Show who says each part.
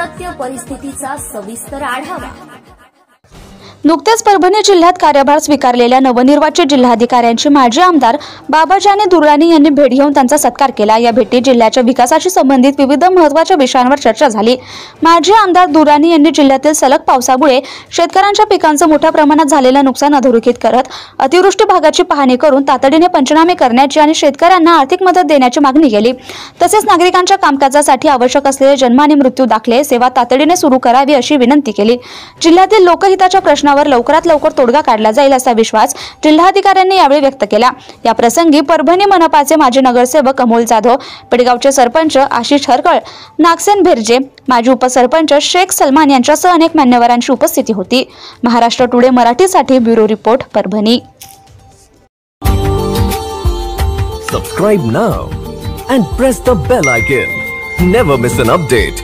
Speaker 1: सत्य परिस्थितीचा सविस्तर आढावा।
Speaker 2: नुकतेच परभणी जिल्ह्यात कार्यभार स्वीकारलेल्या नवनिर्वाचित जिल्हाधिकाऱ्यांची माजी आमदार बाबाजानी दुर्राणी यांनी भेट घेऊन त्यांचा सत्कार केला। या भेटीत जिल्ह्याच्या विकासाशी संबंधित विविध महत्त्वाच्या विषयांवर चर्चा झाली। माजी आमदार दुर्राणी यांनी जिल्ह्यातील सलग पावसामुळे शेतकऱ्यांच्या पिकांचं मोठ्या प्रमाणात झालेलं नुकसान अधोरेखित करत अतिवृष्टी भागाची पाहणी करून तातडीने पंचनामे करण्याची आणि शेतकऱ्यांना आर्थिक मदत देण्याची मागणी केली। तसेच नागरिकांच्या कामकाजासाठी आवश्यक असलेले जन्म आणि मृत्यू दाखले सेवा तातडीने सुरू करावी अशी विनंती केली। जिल्ह्यातील लोकहिताच्या प्रश्नावर लवकरात लवकर तोडगा काढला जाईल असा विश्वास जिल्हाधिकाऱ्यांनी यावेळी व्यक्त केला। या प्रसंगी परभणी मनपाचे माजी नगरसेवक अमोल जाधव, पेडगावचे सरपंच आशिष हरकळ, नागसेन भेरजे, माजी उपसरपंच शेख सलमान यांच्यासह अनेक मान्यवरांची उपस्थिती होती। महाराष्ट्र टुडे मराठीसाठी bureau report Parbhani.
Speaker 3: Subscribe now and press the bell icon. Never miss an update.